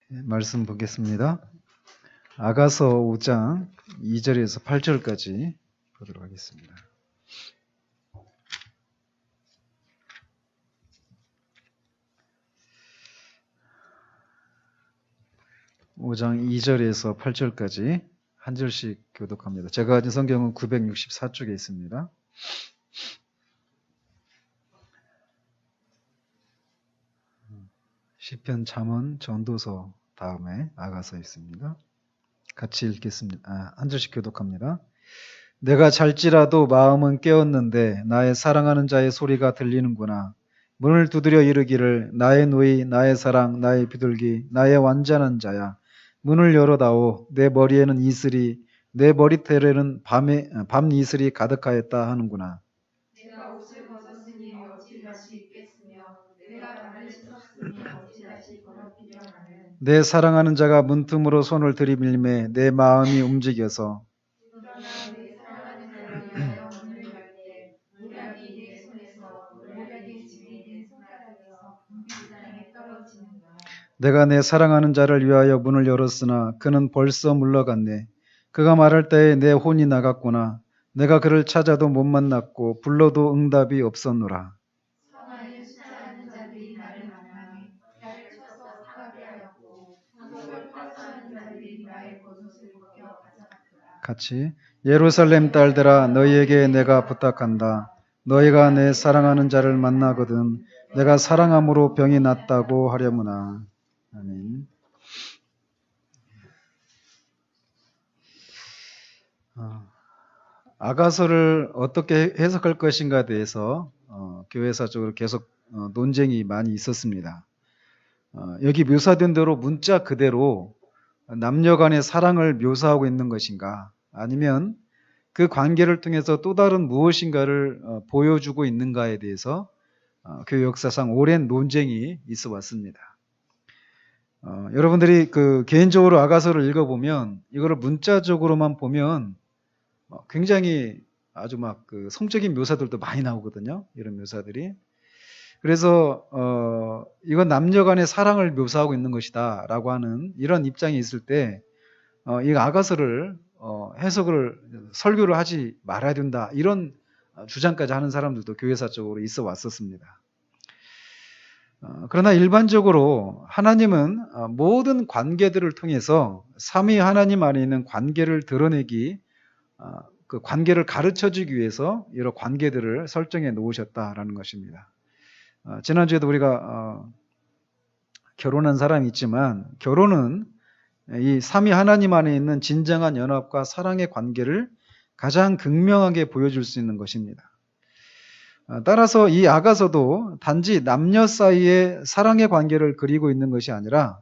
말씀 보겠습니다. 아가서 5장 2절에서 8절까지 보도록 하겠습니다. (5장) 2절에서 8절까지 한 절씩 교독합니다. 제가 가진 성경은 964쪽에 있습니다. 시편, 잠언, 전도서 다음에 아가서 있습니다. 같이 읽겠습니다. 한 절씩 교독합니다. 내가 잘지라도 마음은 깨었는데 나의 사랑하는 자의 소리가 들리는구나. 문을 두드려 이르기를 나의 누이, 나의 사랑, 나의 비둘기, 나의 완전한 자야. 문을 열어다오. 내 머리에는 이슬이, 내 머리털에는 밤 이슬이 가득하였다 하는구나. 내가 옷을 벗었으니 어찌 다시 입겠으며 내가 발을 씻었으니 어찌 다시 더럽히려 하는. 내 사랑하는 자가 문틈으로 손을 들이밀매 내 마음이 움직여서. 그러나 내 사랑하는 자를 위하여 문을 열 때 모략이 내 손에서 모략의 집이 내 손가락에서 불상에 떨어지는가. 내가 내 사랑하는 자를 위하여 문을 열었으나 그는 벌써 물러갔네. 그가 말할 때에 내 혼이 나갔구나. 내가 그를 찾아도 못 만났고 불러도 응답이 없었노라. 성안을 수사하는 자들이 나를 만나니 나를 쳐서 사가게 하였고 방법을 파수하는 자들이 나의 겉옷을 벗겨 가져갔더라. 같이 예루살렘 딸들아 너희에게 내가 부탁한다. 너희가 내 사랑하는 자를 만나거든 내가 사랑함으로 병이 낫다고 하려무나. 아멘. 아가서를 어떻게 해석할 것인가에 대해서 교회사적으로 계속 논쟁이 많이 있었습니다. 여기 묘사된 대로 문자 그대로 남녀 간의 사랑을 묘사하고 있는 것인가, 아니면 그 관계를 통해서 또 다른 무엇인가를 보여주고 있는가에 대해서 교회 역사상 오랜 논쟁이 있어 왔습니다. 여러분들이 개인적으로 아가서를 읽어보면 이거를 문자적으로만 보면 굉장히 아주 성적인 묘사들도 많이 나오거든요. 이런 묘사들이. 그래서 이건 남녀 간의 사랑을 묘사하고 있는 것이다 라고 하는 이런 입장이 있을 때 이 아가서를 해석을 설교를 하지 말아야 된다 이런 주장까지 하는 사람들도 교회사적으로 있어 왔었습니다. 그러나 일반적으로 하나님은 모든 관계들을 통해서 삼위 하나님 안에 있는 관계를 드러내기, 그 관계를 가르쳐주기 위해서 여러 관계들을 설정해 놓으셨다라는 것입니다. 지난주에도 우리가 결혼한 사람이 있지만 결혼은 이 삼위 하나님 안에 있는 진정한 연합과 사랑의 관계를 가장 극명하게 보여줄 수 있는 것입니다. 따라서 이 아가서도 단지 남녀 사이의 사랑의 관계를 그리고 있는 것이 아니라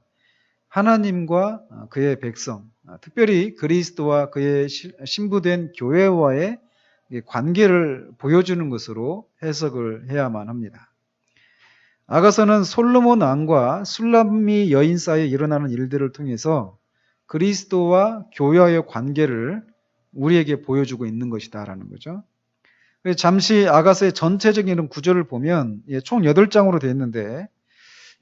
하나님과 그의 백성, 특별히 그리스도와 그의 신부된 교회와의 관계를 보여주는 것으로 해석을 해야만 합니다. 아가서는 솔로몬 왕과 술람미 여인 사이에 일어나는 일들을 통해서 그리스도와 교회와의 관계를 우리에게 보여주고 있는 것이다라는 거죠. 잠시 아가서의 전체적인 구조를 보면 총 8장으로 되어 있는데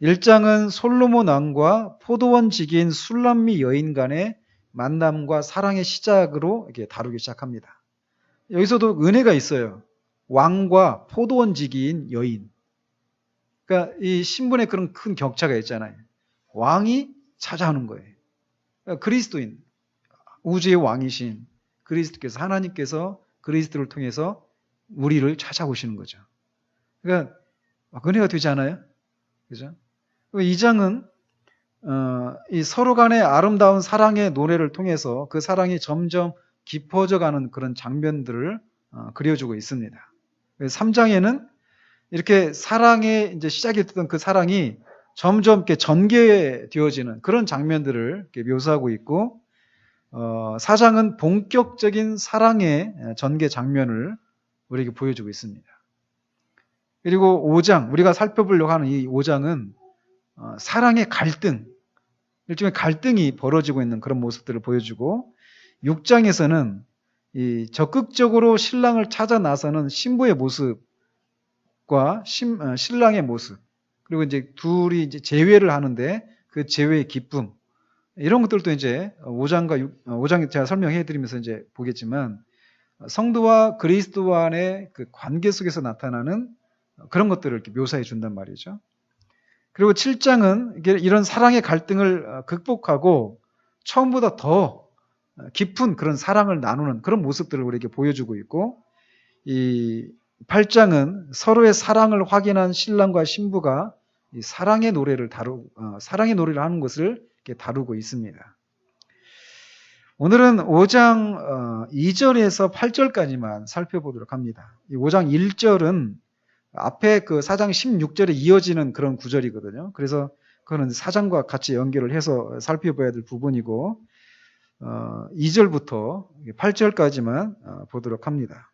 1장은 솔로몬 왕과 포도원 지기인 술람미 여인 간의 만남과 사랑의 시작으로 이렇게 다루기 시작합니다. 여기서도 은혜가 있어요. 왕과 포도원 지기인 여인. 그러니까 이 신분의 그런 큰 격차가 있잖아요. 왕이 찾아오는 거예요. 그러니까 그리스도인, 우주의 왕이신 그리스도께서, 하나님께서 그리스도를 통해서 우리를 찾아오시는 거죠. 그러니까 은혜가 되지 않아요? 그죠? 2장은 이 서로 간의 아름다운 사랑의 노래를 통해서 그 사랑이 점점 깊어져가는 그런 장면들을 그려주고 있습니다. 3장에는 이렇게 사랑의 이제 시작이 됐던 그 사랑이 점점 이렇게 전개되어지는 그런 장면들을 이렇게 묘사하고 있고, 4장은 본격적인 사랑의 전개 장면을 우리에게 보여주고 있습니다. 그리고 5장, 우리가 살펴보려고 하는 이 5장은 사랑의 갈등, 일종의 갈등이 벌어지고 있는 그런 모습들을 보여주고, 6장에서는 이 적극적으로 신랑을 찾아 나서는 신부의 모습과 신랑의 모습, 그리고 이제 둘이 이제 재회를 하는데 그 제외의 기쁨, 이런 것들도 이제 5장 제가 설명해 드리면서 이제 보겠지만, 성도와 그리스도 안의 그 관계 속에서 나타나는 그런 것들을 이렇게 묘사해 준단 말이죠. 그리고 7장은 이런 사랑의 갈등을 극복하고 처음보다 더 깊은 그런 사랑을 나누는 그런 모습들을 우리에게 보여주고 있고, 이 8장은 서로의 사랑을 확인한 신랑과 신부가 이 사랑의 노래를 하는 것을 이렇게 다루고 있습니다. 오늘은 5장 2절에서 8절까지만 살펴보도록 합니다. 이 5장 1절은 앞에 그 4장 16절에 이어지는 그런 구절이거든요. 그래서 그거는 4장과 같이 연결을 해서 살펴봐야 될 부분이고, 2절부터 8절까지만 보도록 합니다.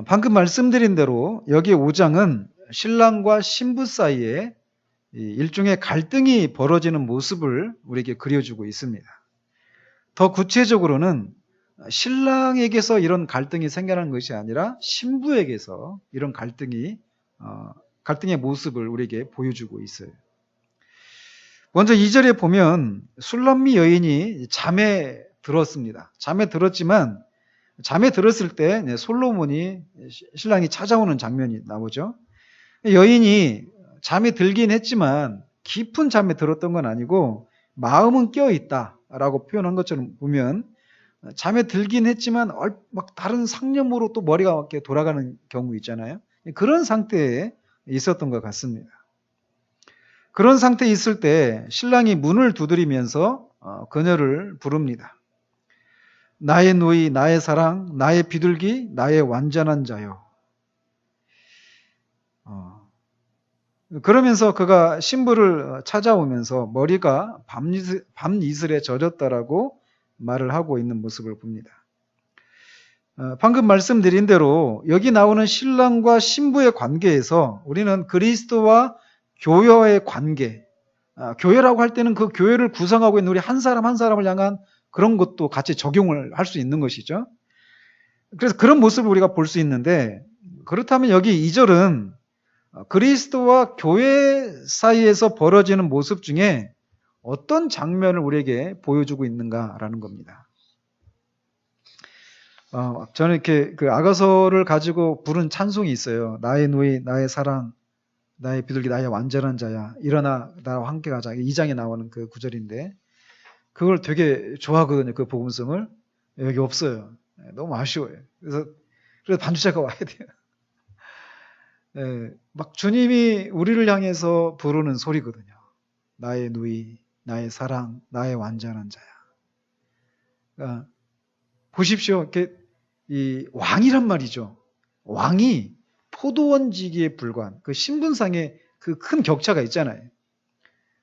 방금 말씀드린 대로 여기 5장은 신랑과 신부 사이에 일종의 갈등이 벌어지는 모습을 우리에게 그려주고 있습니다. 더 구체적으로는 신랑에게서 이런 갈등이 생겨나는 것이 아니라 신부에게서 이런 갈등의 모습을 우리에게 보여주고 있어요. 먼저 2절에 보면 술람미 여인이 잠에 들었습니다. 잠에 들었지만 잠에 들었을 때 솔로몬이 신랑이 찾아오는 장면이 나오죠. 여인이 잠에 들긴 했지만 깊은 잠에 들었던 건 아니고 마음은 깨어있다라고 표현한 것처럼 보면 잠에 들긴 했지만 막 다른 상념으로 또 머리가 이렇게 돌아가는 경우 있잖아요. 그런 상태에 있었던 것 같습니다. 그런 상태에 있을 때 신랑이 문을 두드리면서 그녀를 부릅니다. 나의 누이, 나의 사랑, 나의 비둘기, 나의 완전한 자요. 그러면서 그가 신부를 찾아오면서 머리가 밤이슬에 젖었다라고 말을 하고 있는 모습을 봅니다. 방금 말씀드린 대로 여기 나오는 신랑과 신부의 관계에서 우리는 그리스도와 교회의 관계, 교회라고 할 때는 그 교회를 구성하고 있는 우리 한 사람 한 사람을 향한 그런 것도 같이 적용을 할 수 있는 것이죠. 그래서 그런 모습을 우리가 볼 수 있는데, 그렇다면 여기 2절은 그리스도와 교회 사이에서 벌어지는 모습 중에 어떤 장면을 우리에게 보여주고 있는가라는 겁니다. 저는 이렇게 그 아가서를 가지고 부른 찬송이 있어요. 나의 누이, 나의 사랑, 나의 비둘기, 나의 완전한 자야. 일어나 나와 함께 가자. 2장에 나오는 그 구절인데, 그걸 되게 좋아하거든요. 그 복음성을. 여기 없어요. 너무 아쉬워요. 그래서 반주자가 와야 돼요. 막 주님이 우리를 향해서 부르는 소리거든요. 나의 누이, 나의 사랑, 나의 완전한 자야. 그러니까 보십시오. 이렇게 이 왕이란 말이죠. 왕이 포도원지기에 불과한 그 신분상의 그 큰 격차가 있잖아요.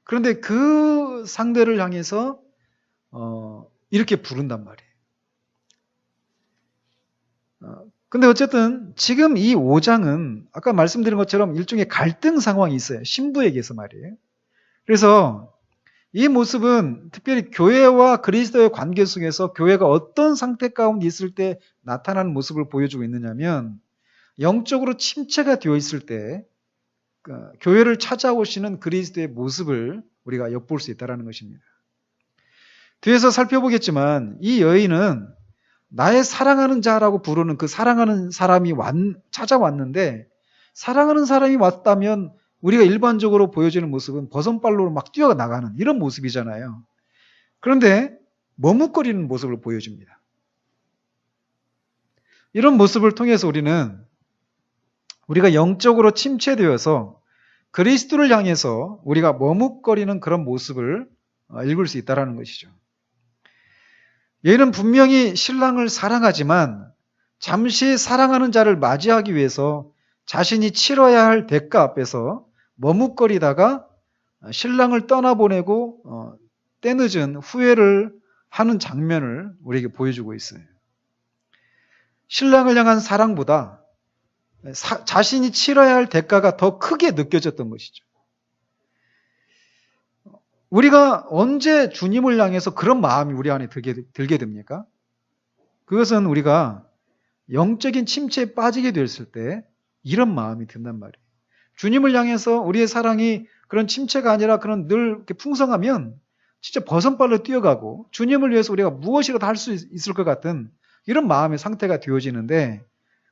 그런데 그 상대를 향해서 이렇게 부른단 말이에요. 근데 어쨌든 지금 이 5장은 아까 말씀드린 것처럼 일종의 갈등 상황이 있어요. 신부에게서 말이에요. 그래서 이 모습은 특별히 교회와 그리스도의 관계 속에서 교회가 어떤 상태 가운데 있을 때 나타나는 모습을 보여주고 있느냐면, 영적으로 침체가 되어 있을 때 교회를 찾아오시는 그리스도의 모습을 우리가 엿볼 수 있다는 것입니다. 뒤에서 살펴보겠지만 이 여인은 나의 사랑하는 자라고 부르는 그 사랑하는 사람이 찾아왔는데, 사랑하는 사람이 왔다면 우리가 일반적으로 보여지는 모습은 버선발로 막 뛰어나가는 이런 모습이잖아요. 그런데 머뭇거리는 모습을 보여줍니다. 이런 모습을 통해서 우리가 영적으로 침체되어서 그리스도를 향해서 우리가 머뭇거리는 그런 모습을 읽을 수 있다는 것이죠. 얘는 분명히 신랑을 사랑하지만 잠시 사랑하는 자를 맞이하기 위해서 자신이 치러야 할 대가 앞에서 머뭇거리다가 신랑을 떠나보내고 때늦은 후회를 하는 장면을 우리에게 보여주고 있어요. 신랑을 향한 사랑보다 자신이 치러야 할 대가가 더 크게 느껴졌던 것이죠. 우리가 언제 주님을 향해서 그런 마음이 우리 안에 들게 됩니까? 그것은 우리가 영적인 침체에 빠지게 됐을 때 이런 마음이 든단 말이에요. 주님을 향해서 우리의 사랑이 그런 침체가 아니라 그런 늘 이렇게 풍성하면 진짜 버선발로 뛰어가고 주님을 위해서 우리가 무엇이라도 할 수 있을 것 같은 이런 마음의 상태가 되어지는데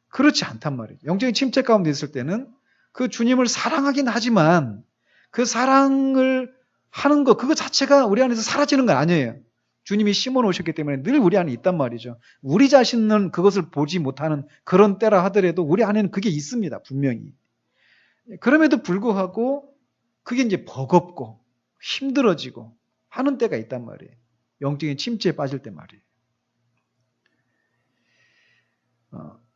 그렇지 않단 말이에요. 영적인 침체 가운데 있을 때는 그 주님을 사랑하긴 하지만 그 사랑을 하는 것, 그거 자체가 우리 안에서 사라지는 건 아니에요. 주님이 심어 놓으셨기 때문에 늘 우리 안에 있단 말이죠. 우리 자신은 그것을 보지 못하는 그런 때라 하더라도 우리 안에는 그게 있습니다. 분명히. 그럼에도 불구하고 그게 이제 버겁고 힘들어지고 하는 때가 있단 말이에요. 영적인 침체에 빠질 때 말이에요.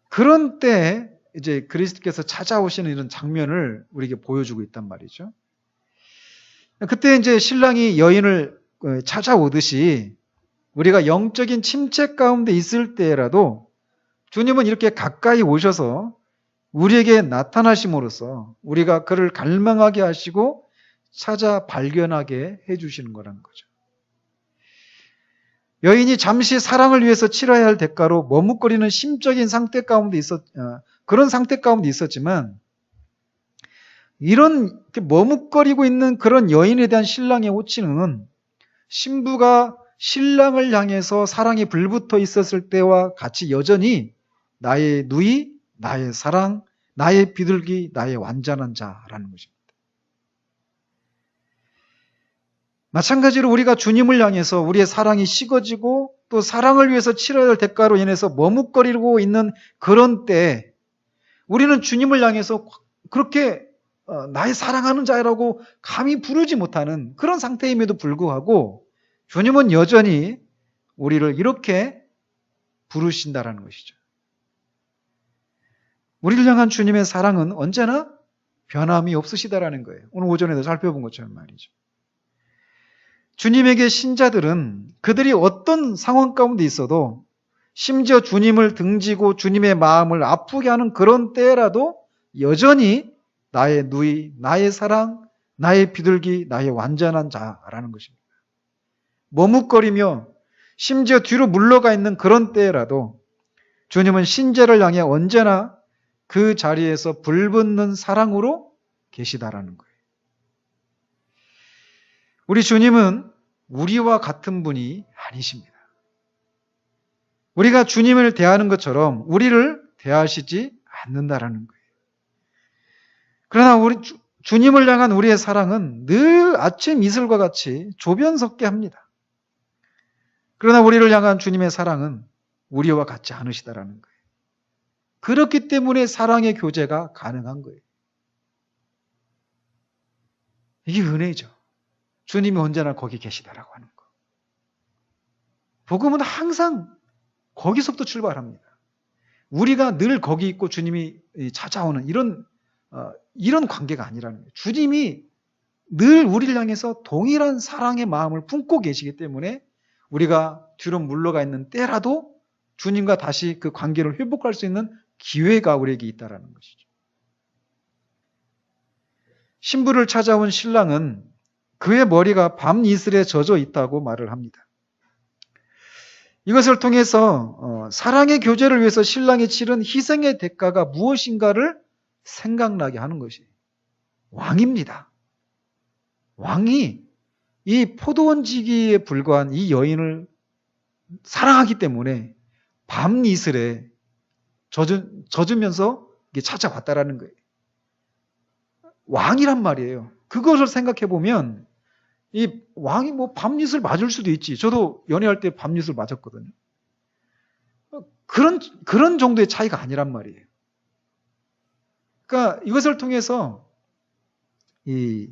그런 때 이제 그리스도께서 찾아오시는 이런 장면을 우리에게 보여주고 있단 말이죠. 그때 이제 신랑이 여인을 찾아오듯이 우리가 영적인 침체 가운데 있을 때라도 주님은 이렇게 가까이 오셔서 우리에게 나타나심으로써 우리가 그를 갈망하게 하시고 찾아 발견하게 해주시는 거라는 거죠. 여인이 잠시 사랑을 위해서 치러야 할 대가로 머뭇거리는 심적인 상태 가운데 그런 상태 가운데 있었지만 이런 머뭇거리고 있는 그런 여인에 대한 신랑의 호칭은 신부가 신랑을 향해서 사랑이 불붙어 있었을 때와 같이 여전히 나의 누이, 나의 사랑, 나의 비둘기, 나의 완전한 자라는 것입니다. 마찬가지로 우리가 주님을 향해서 우리의 사랑이 식어지고 또 사랑을 위해서 치러야 할 대가로 인해서 머뭇거리고 있는 그런 때 우리는 주님을 향해서 그렇게 나의 사랑하는 자라고 감히 부르지 못하는 그런 상태임에도 불구하고 주님은 여전히 우리를 이렇게 부르신다라는 것이죠. 우리를 향한 주님의 사랑은 언제나 변함이 없으시다라는 거예요. 오늘 오전에도 살펴본 것처럼 말이죠. 주님에게 신자들은 그들이 어떤 상황 가운데 있어도 심지어 주님을 등지고 주님의 마음을 아프게 하는 그런 때라도 여전히 나의 누이, 나의 사랑, 나의 비둘기, 나의 완전한 자라는 것입니다. 머뭇거리며 심지어 뒤로 물러가 있는 그런 때라도 주님은 신자를 향해 언제나 그 자리에서 불붙는 사랑으로 계시다라는 거예요. 우리 주님은 우리와 같은 분이 아니십니다. 우리가 주님을 대하는 것처럼 우리를 대하시지 않는다라는 거예요. 그러나 주님을 향한 우리의 사랑은 늘 아침 이슬과 같이 조변석게 합니다. 그러나 우리를 향한 주님의 사랑은 우리와 같지 않으시다라는 거예요. 그렇기 때문에 사랑의 교제가 가능한 거예요. 이게 은혜죠. 주님이 언제나 거기 계시다라고 하는 거. 복음은 항상 거기서부터 출발합니다. 우리가 늘 거기 있고 주님이 찾아오는 이런 관계가 아니라는 거예요. 주님이 늘 우리를 향해서 동일한 사랑의 마음을 품고 계시기 때문에 우리가 뒤로 물러가 있는 때라도 주님과 다시 그 관계를 회복할 수 있는 기회가 우리에게 있다는 것이죠. 신부를 찾아온 신랑은 그의 머리가 밤 이슬에 젖어 있다고 말을 합니다. 이것을 통해서 사랑의 교제를 위해서 신랑이 치른 희생의 대가가 무엇인가를 생각나게 하는 것이 왕입니다. 왕이 이 포도원지기에 불과한 이 여인을 사랑하기 때문에 밤 이슬에 젖으면서 찾아왔다라는 거예요. 왕이란 말이에요. 그것을 생각해 보면 이 왕이 뭐 밤이슬 맞을 수도 있지. 저도 연애할 때 밤이슬 맞았거든요. 그런 정도의 차이가 아니란 말이에요. 그러니까 이것을 통해서 이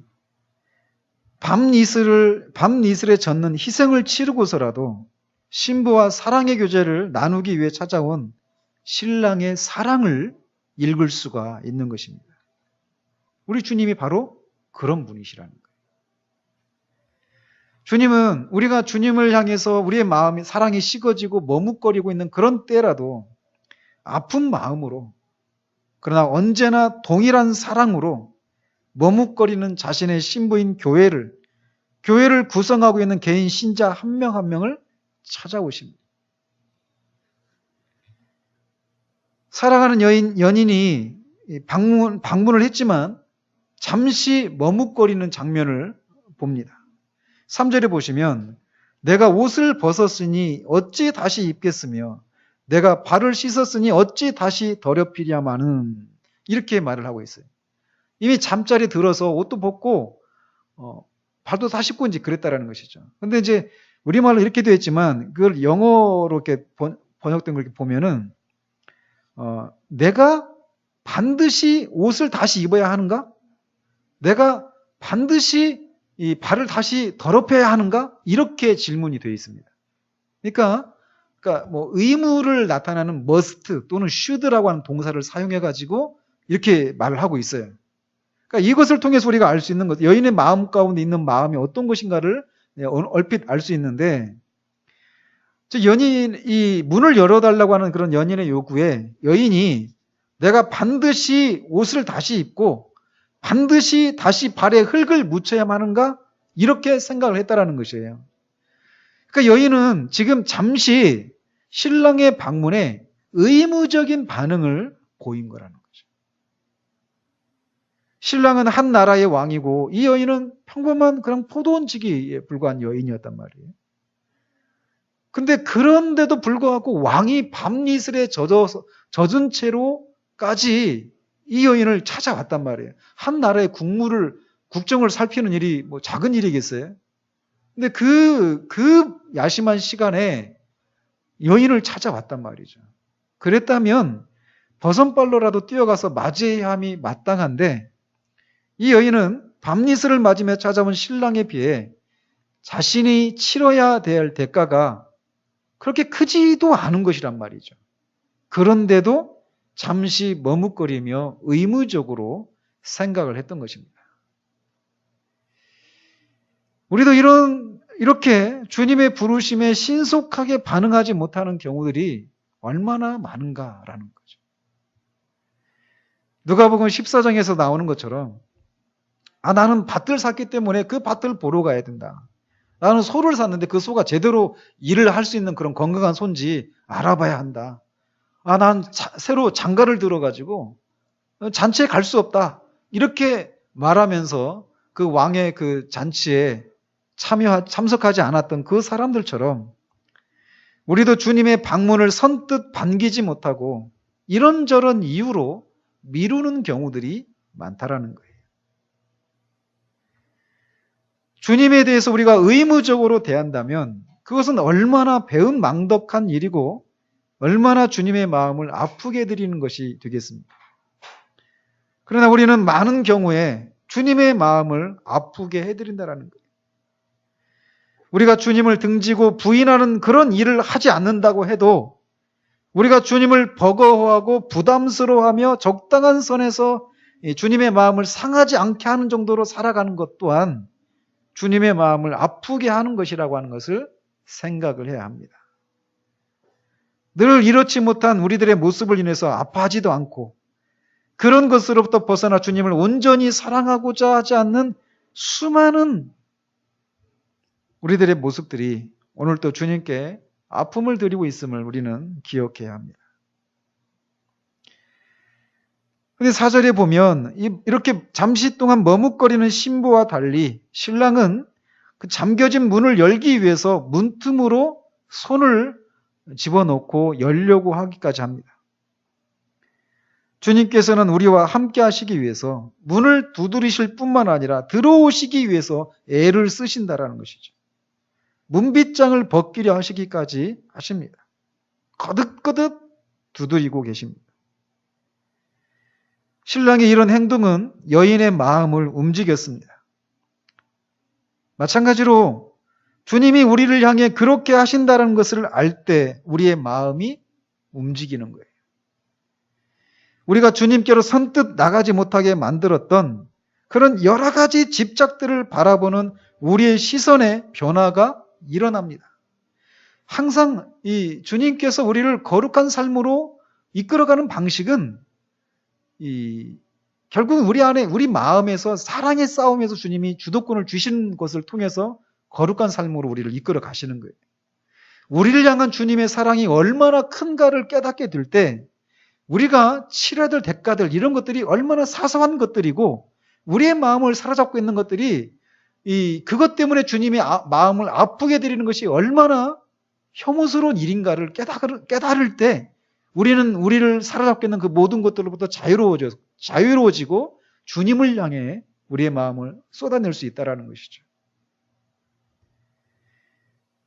밤이슬에 젖는 희생을 치르고서라도 신부와 사랑의 교제를 나누기 위해 찾아온 신랑의 사랑을 읽을 수가 있는 것입니다. 우리 주님이 바로 그런 분이시라는 거예요. 주님은 우리가 주님을 향해서 우리의 마음이 사랑이 식어지고 머뭇거리고 있는 그런 때라도 아픈 마음으로 그러나 언제나 동일한 사랑으로 머뭇거리는 자신의 신부인 교회를 구성하고 있는 개인 신자 한 명 한 명을 찾아오십니다. 사랑하는 연인이 방문을 했지만 잠시 머뭇거리는 장면을 봅니다. 3절에 보시면 내가 옷을 벗었으니 어찌 다시 입겠으며 내가 발을 씻었으니 어찌 다시 더럽히랴마는 이렇게 말을 하고 있어요. 이미 잠자리 들어서 옷도 벗고 발도 다 씻고 이제 그랬다라는 것이죠. 근데 이제 우리말로 이렇게 되어 있지만 그걸 영어로 이렇게 번역된 걸 이렇게 보면은 내가 반드시 옷을 다시 입어야 하는가? 내가 반드시 이 발을 다시 더럽혀야 하는가? 이렇게 질문이 되어 있습니다. 그러니까 뭐 의무를 나타내는 must 또는 should라고 하는 동사를 사용해 가지고 이렇게 말을 하고 있어요. 그러니까 이것을 통해서 우리가 알 수 있는 것, 여인의 마음 가운데 있는 마음이 어떤 것인가를 얼핏 알 수 있는데, 이 문을 열어달라고 하는 그런 연인의 요구에 여인이 내가 반드시 옷을 다시 입고 반드시 다시 발에 흙을 묻혀야만 하는가? 이렇게 생각을 했다라는 것이에요. 그러니까 여인은 지금 잠시 신랑의 방문에 의무적인 반응을 보인 거라는 거죠. 신랑은 한 나라의 왕이고 이 여인은 평범한 그냥 포도원지기에 불과한 여인이었단 말이에요. 근데 그런데도 불구하고 왕이 밤이슬에 젖은 채로까지 이 여인을 찾아왔단 말이에요. 한 나라의 국정을 살피는 일이 뭐 작은 일이겠어요? 근데 그 야심한 시간에 여인을 찾아왔단 말이죠. 그랬다면 버선발로라도 뛰어가서 맞이해야 함이 마땅한데 이 여인은 밤이슬을 맞으며 찾아온 신랑에 비해 자신이 치러야 될 대가가 그렇게 크지도 않은 것이란 말이죠. 그런데도 잠시 머뭇거리며 의무적으로 생각을 했던 것입니다. 우리도 이렇게 주님의 부르심에 신속하게 반응하지 못하는 경우들이 얼마나 많은가라는 거죠. 누가복음 14장에서 나오는 것처럼 나는 밭을 샀기 때문에 그 밭을 보러 가야 된다. 나는 소를 샀는데 그 소가 제대로 일을 할 수 있는 그런 건강한 소인지 알아봐야 한다. 난 새로 장가를 들어가지고 잔치에 갈 수 없다. 이렇게 말하면서 그 왕의 그 잔치에 참석하지 않았던 그 사람들처럼 우리도 주님의 방문을 선뜻 반기지 못하고 이런저런 이유로 미루는 경우들이 많다라는 거예요. 주님에 대해서 우리가 의무적으로 대한다면 그것은 얼마나 배은망덕한 일이고 얼마나 주님의 마음을 아프게 해드리는 것이 되겠습니까? 그러나 우리는 많은 경우에 주님의 마음을 아프게 해드린다는 거예요. 우리가 주님을 등지고 부인하는 그런 일을 하지 않는다고 해도 우리가 주님을 버거워하고 부담스러워하며 적당한 선에서 주님의 마음을 상하지 않게 하는 정도로 살아가는 것 또한 주님의 마음을 아프게 하는 것이라고 하는 것을 생각을 해야 합니다. 늘 이렇지 못한 우리들의 모습을 인해서 아파하지도 않고 그런 것으로부터 벗어나 주님을 온전히 사랑하고자 하지 않는 수많은 우리들의 모습들이 오늘도 주님께 아픔을 드리고 있음을 우리는 기억해야 합니다. 근데 4절에 보면 이렇게 잠시 동안 머뭇거리는 신부와 달리 신랑은 그 잠겨진 문을 열기 위해서 문틈으로 손을 집어넣고 열려고 하기까지 합니다. 주님께서는 우리와 함께 하시기 위해서 문을 두드리실 뿐만 아니라 들어오시기 위해서 애를 쓰신다라는 것이죠. 문빗장을 벗기려 하시기까지 하십니다. 거듭거듭 두드리고 계십니다. 신랑의 이런 행동은 여인의 마음을 움직였습니다. 마찬가지로 주님이 우리를 향해 그렇게 하신다는 것을 알 때 우리의 마음이 움직이는 거예요. 우리가 주님께로 선뜻 나가지 못하게 만들었던 그런 여러 가지 집착들을 바라보는 우리의 시선의 변화가 일어납니다. 항상 이 주님께서 우리를 거룩한 삶으로 이끌어가는 방식은 결국 우리 안에 우리 마음에서 사랑의 싸움에서 주님이 주도권을 주신 것을 통해서 거룩한 삶으로 우리를 이끌어 가시는 거예요. 우리를 향한 주님의 사랑이 얼마나 큰가를 깨닫게 될 때 우리가 치러야 될 대가들 이런 것들이 얼마나 사소한 것들이고 우리의 마음을 사로잡고 있는 것들이 그것 때문에 주님이 마음을 아프게 드리는 것이 얼마나 혐오스러운 일인가를 깨달을 때 우리는 우리를 사로잡고 있는 그 모든 것들로부터 자유로워지고 주님을 향해 우리의 마음을 쏟아낼 수 있다는 것이죠.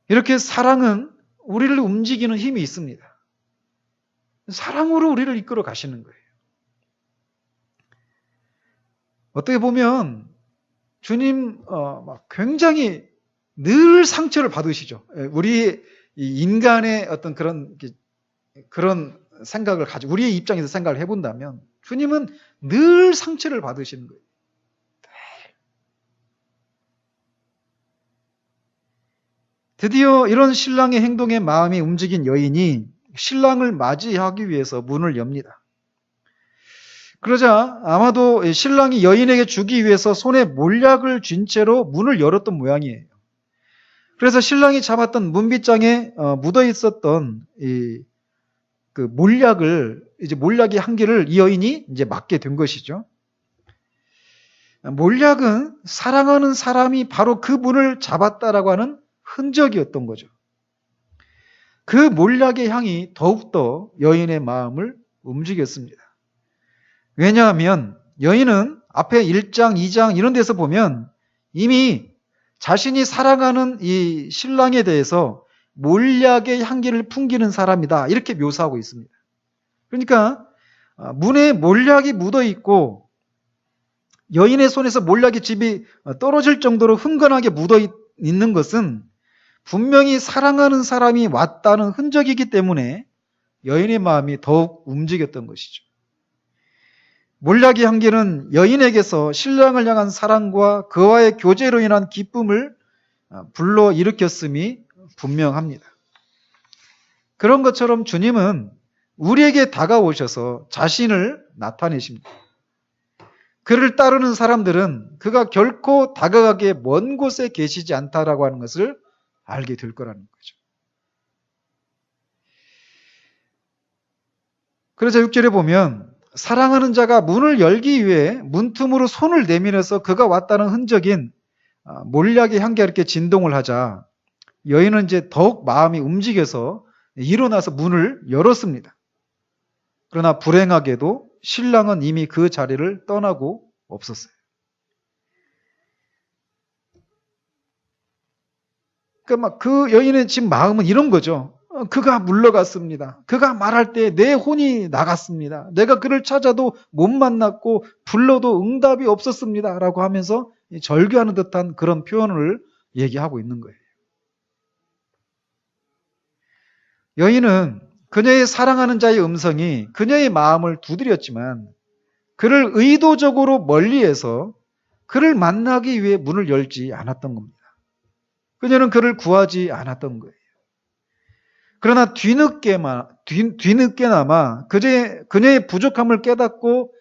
이렇게 사랑은 우리를 움직이는 힘이 있습니다. 사랑으로 우리를 이끌어 가시는 거예요. 어떻게 보면 주님 굉장히 늘 상처를 받으시죠. 우리 인간의 어떤 그런 생각을 가지고 우리의 입장에서 생각을 해본다면 주님은 늘 상처를 받으시는 거예요. 드디어 이런 신랑의 행동에 마음이 움직인 여인이 신랑을 맞이하기 위해서 문을 엽니다. 그러자 아마도 신랑이 여인에게 주기 위해서 손에 몰약을 쥔 채로 문을 열었던 모양이에요. 그래서 신랑이 잡았던 문빗장에 묻어 있었던 그 몰약의 한 개를 이 여인이 이제 맞게 된 것이죠. 몰약은 사랑하는 사람이 바로 그 문을 잡았다라고 하는 흔적이었던 거죠. 그 몰약의 향이 더욱더 여인의 마음을 움직였습니다. 왜냐하면 여인은 앞에 1장, 2장 이런 데서 보면 이미 자신이 사랑하는 이 신랑에 대해서 몰약의 향기를 풍기는 사람이다 이렇게 묘사하고 있습니다. 그러니까 문에 몰약이 묻어 있고 여인의 손에서 몰약의 즙이 떨어질 정도로 흥건하게 묻어 있는 것은 분명히 사랑하는 사람이 왔다는 흔적이기 때문에 여인의 마음이 더욱 움직였던 것이죠. 몰약의 향기는 여인에게서 신랑을 향한 사랑과 그와의 교제로 인한 기쁨을 불러일으켰음이 분명합니다. 그런 것처럼 주님은 우리에게 다가오셔서 자신을 나타내십니다. 그를 따르는 사람들은 그가 결코 다가가기에 먼 곳에 계시지 않다라고 하는 것을 알게 될 거라는 거죠. 그래서 6절에 보면 사랑하는 자가 문을 열기 위해 문틈으로 손을 내밀어서 그가 왔다는 흔적인 몰약의 향기가 이렇게 진동을 하자 여인은 이제 더욱 마음이 움직여서 일어나서 문을 열었습니다. 그러나 불행하게도 신랑은 이미 그 자리를 떠나고 없었어요. 그러니까 그 여인의 지금 마음은 이런 거죠. 그가 물러갔습니다. 그가 말할 때 내 혼이 나갔습니다. 내가 그를 찾아도 못 만났고 불러도 응답이 없었습니다. 라고 하면서 절규하는 듯한 그런 표현을 얘기하고 있는 거예요. 여인은 그녀의 사랑하는 자의 음성이 그녀의 마음을 두드렸지만 그를 의도적으로 멀리해서 그를 만나기 위해 문을 열지 않았던 겁니다. 그녀는 그를 구하지 않았던 거예요. 그러나 뒤늦게나마 그녀의 부족함을 깨닫고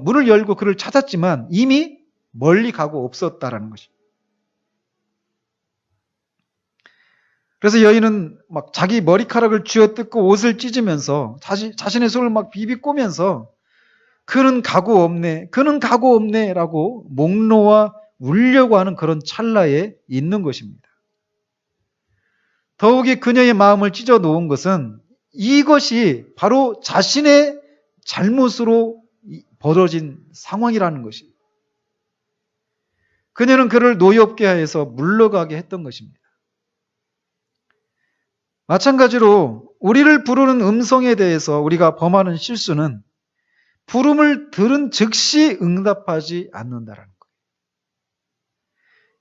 문을 열고 그를 찾았지만 이미 멀리 가고 없었다라는 것입니다. 그래서 여인은 막 자기 머리카락을 쥐어뜯고 옷을 찢으면서 자신의 손을 막 비비꼬면서 그는 가고 없네 라고 목 놓아 울려고 하는 그런 찰나에 있는 것입니다. 더욱이 그녀의 마음을 찢어 놓은 것은 이것이 바로 자신의 잘못으로 벌어진 상황이라는 것입니다. 그녀는 그를 노엽게 하여서 물러가게 했던 것입니다. 마찬가지로 우리를 부르는 음성에 대해서 우리가 범하는 실수는 부름을 들은 즉시 응답하지 않는다라는 거예요.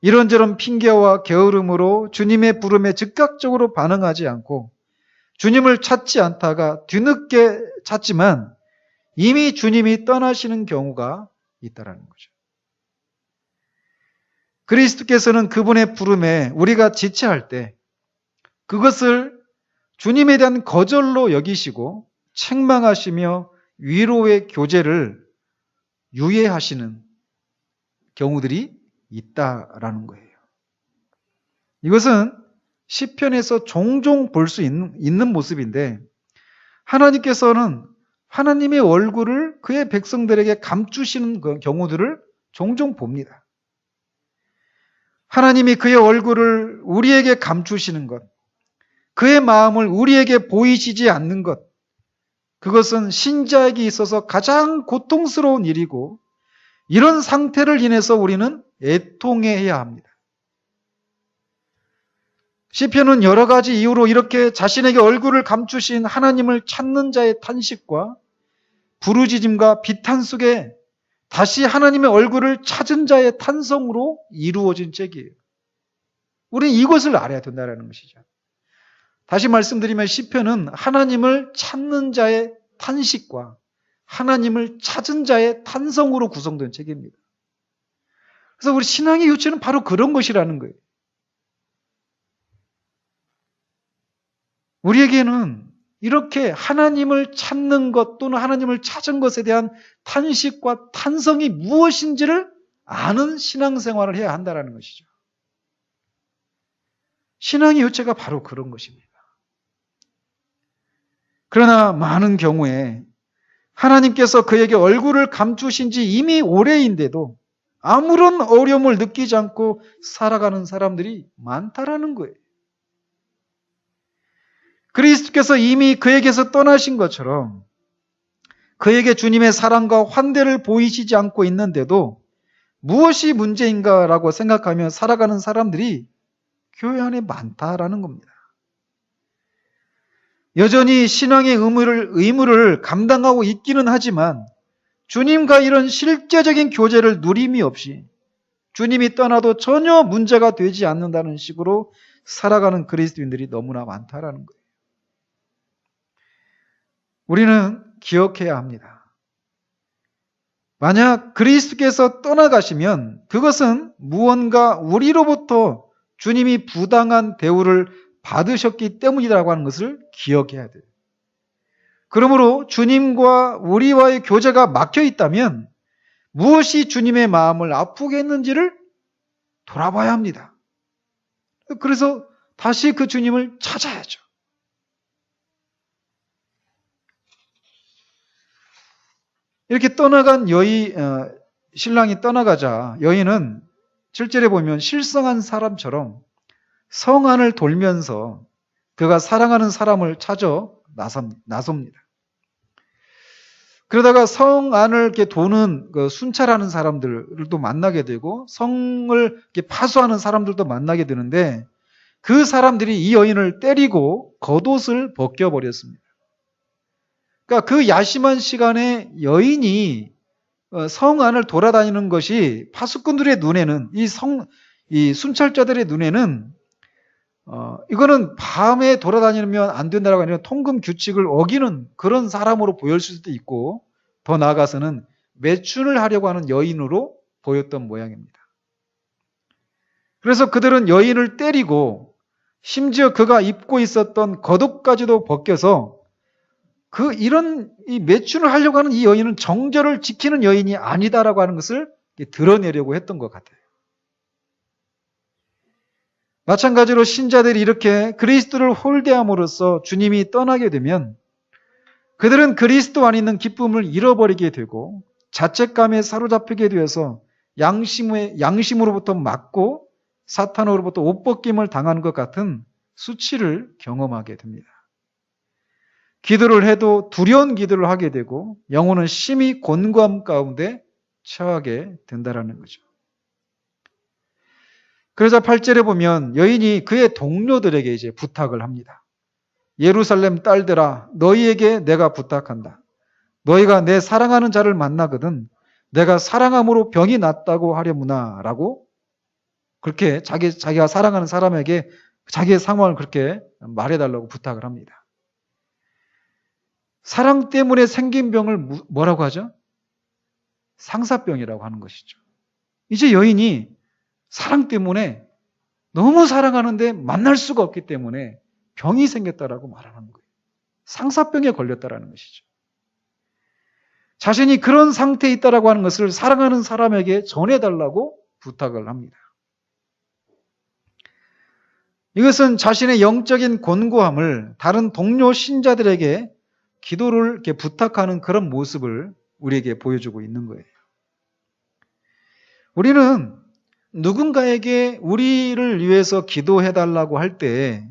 이런저런 핑계와 게으름으로 주님의 부름에 즉각적으로 반응하지 않고 주님을 찾지 않다가 뒤늦게 찾지만 이미 주님이 떠나시는 경우가 있다라는 거죠. 그리스도께서는 그분의 부름에 우리가 지체할 때 그것을 주님에 대한 거절로 여기시고 책망하시며 위로의 교제를 유예하시는 경우들이 있다라는 거예요. 이것은 시편에서 종종 볼 수 있는 모습인데 하나님께서는 하나님의 얼굴을 그의 백성들에게 감추시는 경우들을 종종 봅니다. 하나님이 그의 얼굴을 우리에게 감추시는 것, 그의 마음을 우리에게 보이시지 않는 것, 그것은 신자에게 있어서 가장 고통스러운 일이고, 이런 상태를 인해서 우리는 애통해야 합니다. 시편은 여러 가지 이유로 이렇게 자신에게 얼굴을 감추신 하나님을 찾는 자의 탄식과 부르짖음과 비탄 속에 다시 하나님의 얼굴을 찾은 자의 탄성으로 이루어진 책이에요. 우리는 이것을 알아야 된다는 것이죠. 다시 말씀드리면 시편은 하나님을 찾는 자의 탄식과 하나님을 찾은 자의 탄성으로 구성된 책입니다. 그래서 우리 신앙의 요체는 바로 그런 것이라는 거예요. 우리에게는 이렇게 하나님을 찾는 것 또는 하나님을 찾은 것에 대한 탄식과 탄성이 무엇인지를 아는 신앙생활을 해야 한다는 것이죠. 신앙의 요체가 바로 그런 것입니다. 그러나 많은 경우에 하나님께서 그에게 얼굴을 감추신 지 이미 오래인데도 아무런 어려움을 느끼지 않고 살아가는 사람들이 많다라는 거예요. 그리스도께서 이미 그에게서 떠나신 것처럼 그에게 주님의 사랑과 환대를 보이시지 않고 있는데도 무엇이 문제인가라고 생각하며 살아가는 사람들이 교회 안에 많다라는 겁니다. 여전히 신앙의 의무를 감당하고 있기는 하지만 주님과 이런 실제적인 교제를 누림이 없이 주님이 떠나도 전혀 문제가 되지 않는다는 식으로 살아가는 그리스도인들이 너무나 많다라는 거예요. 우리는 기억해야 합니다. 만약 그리스도께서 떠나가시면 그것은 무언가 우리로부터 주님이 부당한 대우를 받으셨기 때문이라고 하는 것을 기억해야 돼요. 그러므로 주님과 우리와의 교제가 막혀 있다면 무엇이 주님의 마음을 아프게 했는지를 돌아봐야 합니다. 그래서 다시 그 주님을 찾아야죠. 이렇게 떠나간 신랑이 떠나가자 여인은 7절에 보면 실성한 사람처럼 성 안을 돌면서 그가 사랑하는 사람을 찾아 나섭니다. 그러다가 성 안을 이렇게 도는 순찰하는 사람들도 만나게 되고 성을 이렇게 파수하는 사람들도 만나게 되는데 그 사람들이 이 여인을 때리고 겉옷을 벗겨버렸습니다. 그러니까 그 야심한 시간에 여인이 성 안을 돌아다니는 것이 파수꾼들의 눈에는 이 순찰자들의 눈에는 이거는 밤에 돌아다니면 안 된다라고 하는 통금 규칙을 어기는 그런 사람으로 보일 수도 있고 더 나아가서는 매춘을 하려고 하는 여인으로 보였던 모양입니다. 그래서 그들은 여인을 때리고 심지어 그가 입고 있었던 겉옷까지도 벗겨서 이 매춘을 하려고 하는 이 여인은 정절을 지키는 여인이 아니다라고 하는 것을 드러내려고 했던 것 같아요. 마찬가지로 신자들이 이렇게 그리스도를 홀대함으로써 주님이 떠나게 되면 그들은 그리스도 안에 있는 기쁨을 잃어버리게 되고 자책감에 사로잡히게 되어서 양심으로부터 맞고 사탄으로부터 옷벗김을 당하는 것 같은 수치를 경험하게 됩니다. 기도를 해도 두려운 기도를 하게 되고 영혼은 심히 곤고함 가운데 처하게 된다는 거죠. 그러자 8절에 보면 여인이 그의 동료들에게 이제 부탁을 합니다. 예루살렘 딸들아, 너희에게 내가 부탁한다. 너희가 내 사랑하는 자를 만나거든 내가 사랑함으로 병이 낫다고 하려무나 라고 그렇게 자기가 사랑하는 사람에게 자기의 상황을 그렇게 말해달라고 부탁을 합니다. 사랑 때문에 생긴 병을 뭐라고 하죠? 상사병이라고 하는 것이죠. 이제 여인이 사랑 때문에 너무 사랑하는데 만날 수가 없기 때문에 병이 생겼다라고 말하는 거예요. 상사병에 걸렸다라는 것이죠. 자신이 그런 상태에 있다라고 하는 것을 사랑하는 사람에게 전해달라고 부탁을 합니다. 이것은 자신의 영적인 곤고함을 다른 동료 신자들에게 기도를 이렇게 부탁하는 그런 모습을 우리에게 보여주고 있는 거예요. 우리는 누군가에게 우리를 위해서 기도해달라고 할 때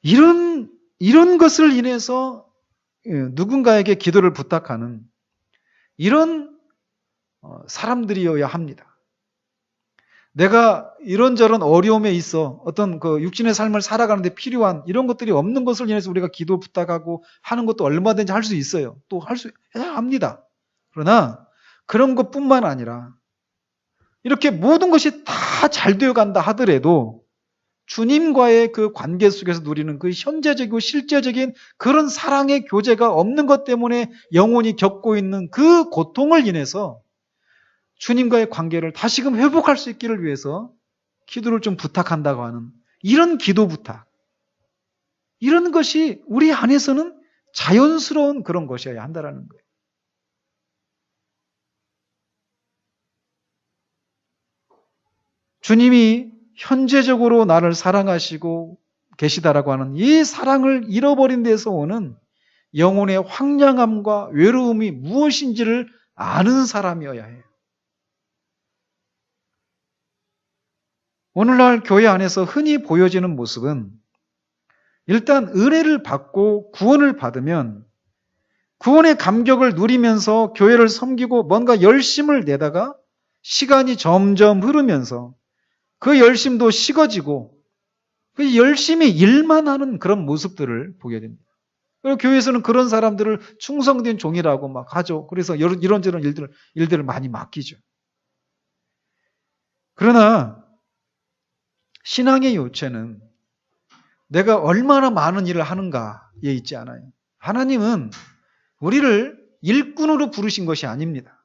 이런 것을 인해서 누군가에게 기도를 부탁하는 이런 사람들이어야 합니다. 내가 이런저런 어려움에 있어 어떤 그 육신의 삶을 살아가는데 필요한 이런 것들이 없는 것을 인해서 우리가 기도 부탁하고 하는 것도 얼마든지 할 수 있어요. 또 해야 합니다. 그러나 그런 것뿐만 아니라 이렇게 모든 것이 다 잘 되어 간다 하더라도 주님과의 그 관계 속에서 누리는 그 현재적이고 실제적인 그런 사랑의 교제가 없는 것 때문에 영혼이 겪고 있는 그 고통을 인해서 주님과의 관계를 다시금 회복할 수 있기를 위해서 기도를 좀 부탁한다고 하는 이런 기도 부탁. 이런 것이 우리 안에서는 자연스러운 그런 것이어야 한다는 거예요. 주님이 현재적으로 나를 사랑하시고 계시다라고 하는 이 사랑을 잃어버린 데서 오는 영혼의 황량함과 외로움이 무엇인지를 아는 사람이어야 해요. 오늘날 교회 안에서 흔히 보여지는 모습은 일단 은혜를 받고 구원을 받으면 구원의 감격을 누리면서 교회를 섬기고 뭔가 열심을 내다가 시간이 점점 흐르면서 그 열심도 식어지고 그 열심히 일만 하는 그런 모습들을 보게 됩니다. 그리고 교회에서는 그런 사람들을 충성된 종이라고 막 하죠. 그래서 이런저런 일들을 많이 맡기죠. 그러나 신앙의 요체는 내가 얼마나 많은 일을 하는가에 있지 않아요. 하나님은 우리를 일꾼으로 부르신 것이 아닙니다.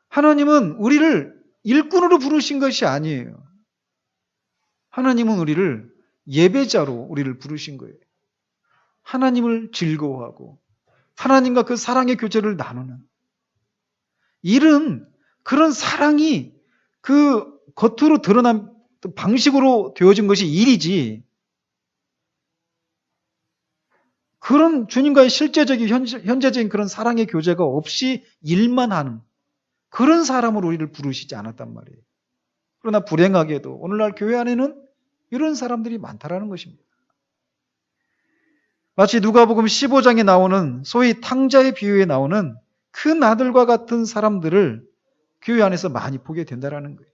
하나님은 우리를 일꾼으로 부르신 것이 아니에요. 하나님은 우리를 예배자로 우리를 부르신 거예요. 하나님을 즐거워하고 하나님과 그 사랑의 교제를 나누는 일은 그런 사랑이 그 겉으로 드러난 방식으로 되어진 것이 일이지 그런 주님과의 실제적인 현재적인 그런 사랑의 교제가 없이 일만 하는 그런 사람으로 우리를 부르시지 않았단 말이에요. 그러나 불행하게도 오늘날 교회 안에는 이런 사람들이 많다라는 것입니다. 마치 누가복음 15장에 나오는 소위 탕자의 비유에 나오는 큰 아들과 같은 사람들을 교회 안에서 많이 보게 된다라는 거예요.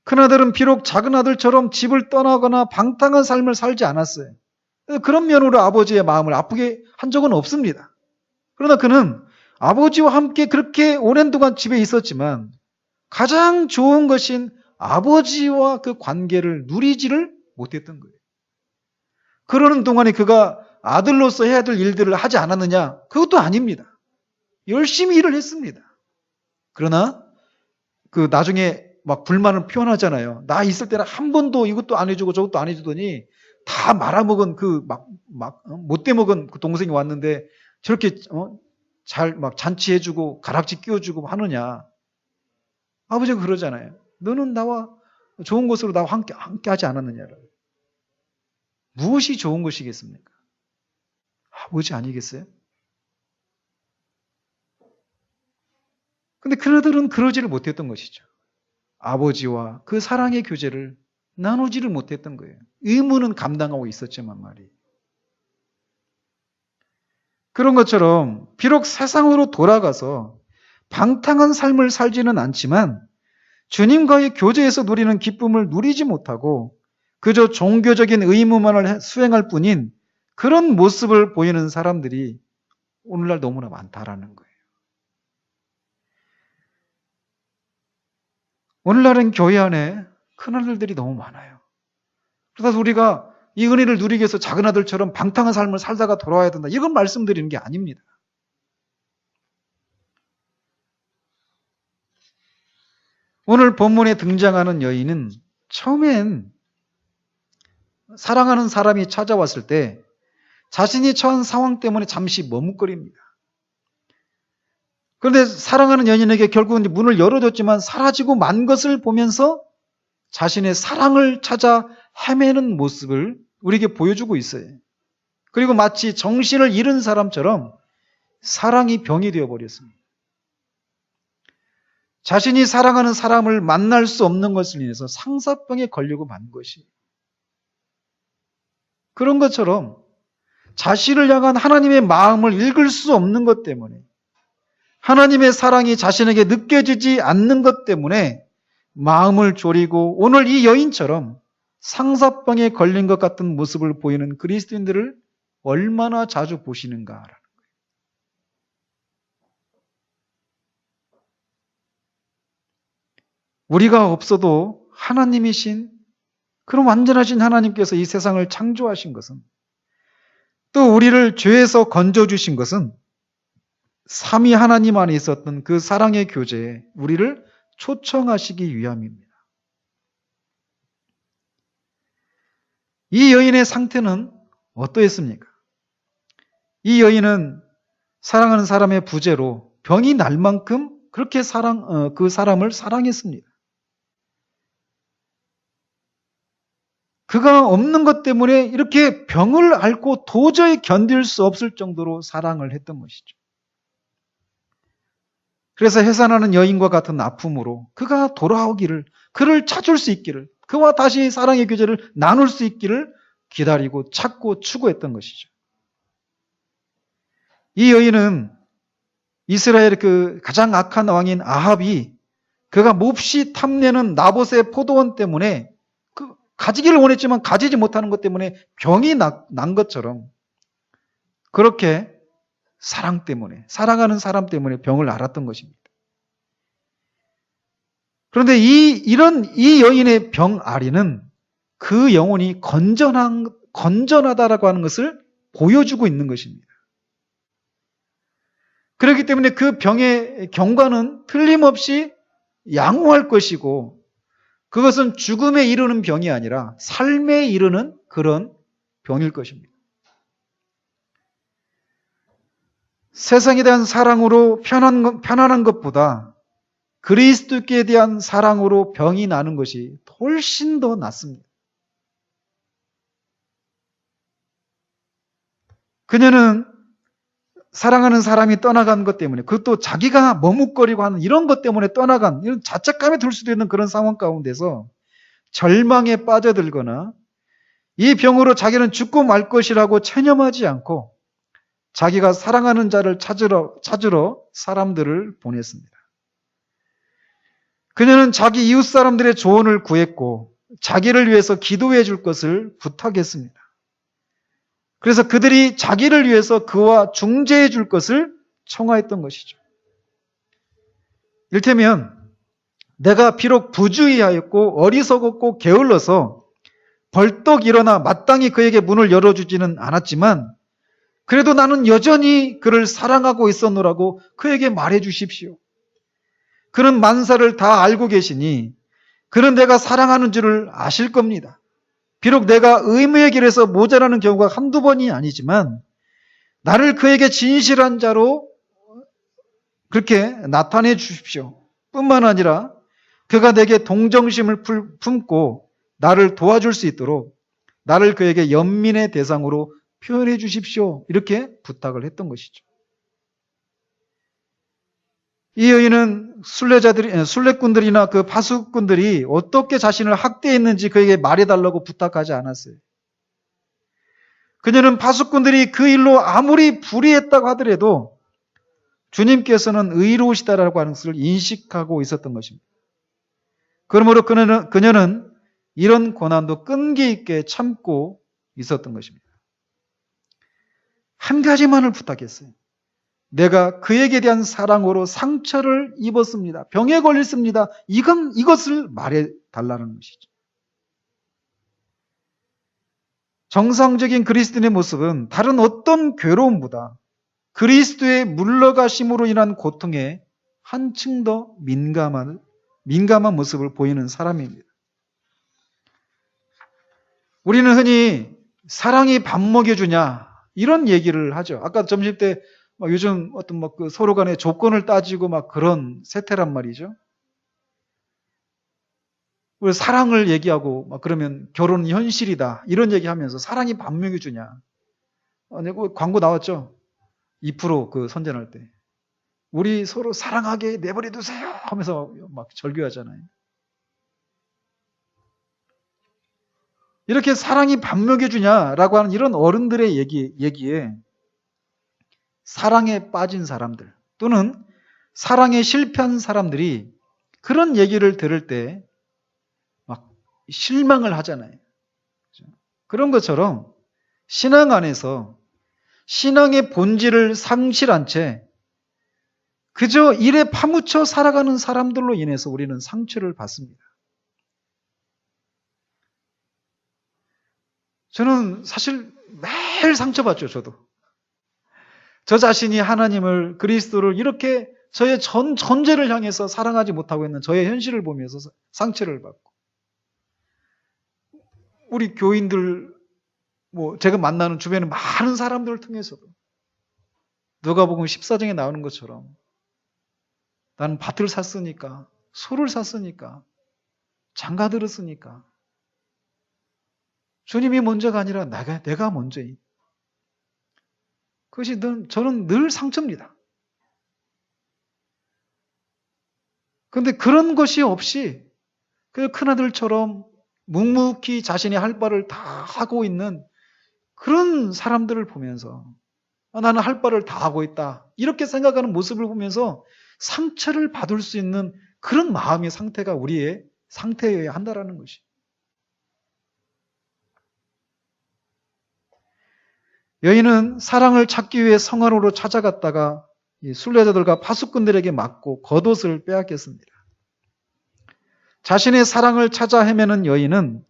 큰 아들은 비록 작은 아들처럼 집을 떠나거나 방탕한 삶을 살지 않았어요. 그런 면으로 아버지의 마음을 아프게 한 적은 없습니다. 그러나 그는 아버지와 함께 그렇게 오랜 동안 집에 있었지만 가장 좋은 것인 아버지와 그 관계를 누리지를 못했던 거예요. 그러는 동안에 그가 아들로서 해야 될 일들을 하지 않았느냐? 그것도 아닙니다. 열심히 일을 했습니다. 그러나 그 나중에 막 불만을 표현하잖아요. 나 있을 때는 한 번도 이것도 안 해주고 저것도 안 해주더니 다 말아먹은 못돼 먹은 그 동생이 왔는데 저렇게 잘 막 잔치해주고 가락지 끼워주고 하느냐. 아버지가 그러잖아요. 너는 나와 좋은 것으로 나와 함께 하지 않았느냐를. 무엇이 좋은 것이겠습니까? 아버지 아니겠어요? 근데 그들은 그러지를 못했던 것이죠. 아버지와 그 사랑의 교제를 나누지를 못했던 거예요. 의무는 감당하고 있었지만 말이에요. 그런 것처럼 비록 세상으로 돌아가서 방탕한 삶을 살지는 않지만 주님과의 교제에서 누리는 기쁨을 누리지 못하고 그저 종교적인 의무만을 수행할 뿐인 그런 모습을 보이는 사람들이 오늘날 너무나 많다라는 거예요. 오늘날은 교회 안에 큰 아들들이 너무 많아요. 그래서 우리가 이 은혜를 누리기 위해서 작은 아들처럼 방탕한 삶을 살다가 돌아와야 된다. 이건 말씀드리는 게 아닙니다. 오늘 본문에 등장하는 여인은 처음엔 사랑하는 사람이 찾아왔을 때 자신이 처한 상황 때문에 잠시 머뭇거립니다. 그런데 사랑하는 여인에게 결국은 문을 열어줬지만 사라지고 만 것을 보면서 자신의 사랑을 찾아 헤매는 모습을 우리에게 보여주고 있어요. 그리고 마치 정신을 잃은 사람처럼 사랑이 병이 되어버렸습니다. 자신이 사랑하는 사람을 만날 수 없는 것을 인해서 상사병에 걸리고 만 것이. 그런 것처럼 자신을 향한 하나님의 마음을 읽을 수 없는 것 때문에, 하나님의 사랑이 자신에게 느껴지지 않는 것 때문에 마음을 졸이고 오늘 이 여인처럼 상사병에 걸린 것 같은 모습을 보이는 그리스도인들을 얼마나 자주 보시는가라는 거예요. 우리가 없어도 하나님이신 그런 완전하신 하나님께서 이 세상을 창조하신 것은, 또 우리를 죄에서 건져주신 것은 삼위 하나님 안에 있었던 그 사랑의 교제에 우리를 초청하시기 위함입니다. 이 여인의 상태는 어떠했습니까? 이 여인은 사랑하는 사람의 부재로 병이 날 만큼 그렇게 그 사람을 사랑했습니다. 그가 없는 것 때문에 이렇게 병을 앓고 도저히 견딜 수 없을 정도로 사랑을 했던 것이죠. 그래서 해산하는 여인과 같은 아픔으로 그가 돌아오기를, 그를 찾을 수 있기를, 그와 다시 사랑의 교제를 나눌 수 있기를 기다리고 찾고 추구했던 것이죠. 이 여인은 이스라엘의 그 가장 악한 왕인 아합이 그가 몹시 탐내는 나봇의 포도원 때문에 가지기를 원했지만 가지지 못하는 것 때문에 병이 난 것처럼, 그렇게 사랑 때문에, 사랑하는 사람 때문에 병을 앓았던 것입니다. 그런데 이 여인의 병앓이는 그 영혼이 건전하다라고 하는 것을 보여주고 있는 것입니다. 그렇기 때문에 그 병의 경과는 틀림없이 양호할 것이고, 그것은 죽음에 이르는 병이 아니라 삶에 이르는 그런 병일 것입니다. 세상에 대한 사랑으로 편안한 것보다 그리스도께 대한 사랑으로 병이 나는 것이 훨씬 더 낫습니다. 그녀는 사랑하는 사람이 떠나간 것 때문에, 그것도 자기가 머뭇거리고 하는 이런 것 때문에 떠나간, 이런 자책감이 들 수도 있는 그런 상황 가운데서 절망에 빠져들거나 이 병으로 자기는 죽고 말 것이라고 체념하지 않고 자기가 사랑하는 자를 찾으러 사람들을 보냈습니다. 그녀는 자기 이웃 사람들의 조언을 구했고 자기를 위해서 기도해 줄 것을 부탁했습니다. 그래서 그들이 자기를 위해서 그와 중재해 줄 것을 청하했던 것이죠. 이를테면 내가 비록 부주의하였고 어리석었고 게을러서 벌떡 일어나 마땅히 그에게 문을 열어주지는 않았지만 그래도 나는 여전히 그를 사랑하고 있었노라고 그에게 말해 주십시오. 그는 만사를 다 알고 계시니 그는 내가 사랑하는 줄을 아실 겁니다. 비록 내가 의무의 길에서 모자라는 경우가 한두 번이 아니지만 나를 그에게 진실한 자로 그렇게 나타내 주십시오. 뿐만 아니라 그가 내게 동정심을 품고 나를 도와줄 수 있도록 나를 그에게 연민의 대상으로 표현해 주십시오. 이렇게 부탁을 했던 것이죠. 이 여인은 순례꾼들이나 그 파수꾼들이 어떻게 자신을 학대했는지 그에게 말해달라고 부탁하지 않았어요. 그녀는 파수꾼들이 그 일로 아무리 불의했다고 하더라도 주님께서는 의로우시다라고 하는 것을 인식하고 있었던 것입니다. 그러므로 그녀는 이런 고난도 끈기 있게 참고 있었던 것입니다. 한 가지만을 부탁했어요. 내가 그에게 대한 사랑으로 상처를 입었습니다. 병에 걸렸습니다. 이것을 말해달라는 것이죠. 정상적인 그리스도인의 모습은 다른 어떤 괴로움보다 그리스도의 물러가심으로 인한 고통에 한층 더 민감한 모습을 보이는 사람입니다. 우리는 흔히 사랑이 밥 먹여주냐 이런 얘기를 하죠. 아까 점심 때 요즘 어떤 그 서로 간에 조건을 따지고 막 그런 세태란 말이죠. 우리 사랑을 얘기하고 막 그러면 결혼은 현실이다 이런 얘기하면서 사랑이 밥 먹여주냐 광고 나왔죠? 2% 그 선전할 때. 우리 서로 사랑하게 내버려 두세요 하면서 막 절규하잖아요. 이렇게 사랑이 밥 먹여주냐라고 하는 이런 어른들의 얘기에 사랑에 빠진 사람들 또는 사랑에 실패한 사람들이 그런 얘기를 들을 때 막 실망을 하잖아요. 그런 것처럼 신앙 안에서 신앙의 본질을 상실한 채 그저 일에 파묻혀 살아가는 사람들로 인해서 우리는 상처를 받습니다. 저는 사실 매일 상처받죠, 저도. 저 자신이 하나님을, 그리스도를 이렇게 저의 전 존재를 향해서 사랑하지 못하고 있는 저의 현실을 보면서 상처를 받고. 우리 교인들, 제가 만나는 주변에 많은 사람들을 통해서도 누가복음 14장에 나오는 것처럼 나는 밭을 샀으니까, 소를 샀으니까, 장가 들었으니까 주님이 먼저가 아니라 내가 먼저인. 그것이 저는 늘 상처입니다. 그런데 그런 것이 없이 그 큰아들처럼 묵묵히 자신이 할 바를 다 하고 있는 그런 사람들을 보면서 나는 할 바를 다 하고 있다. 이렇게 생각하는 모습을 보면서 상처를 받을 수 있는 그런 마음의 상태가 우리의 상태여야 한다라는 것이. 여인은 사랑을 찾기 위해 성안으로 찾아갔다가 순례자들과 파수꾼들에게 맞고 겉옷을 빼앗겼습니다. 자신의 사랑을 찾아 헤매는 여인은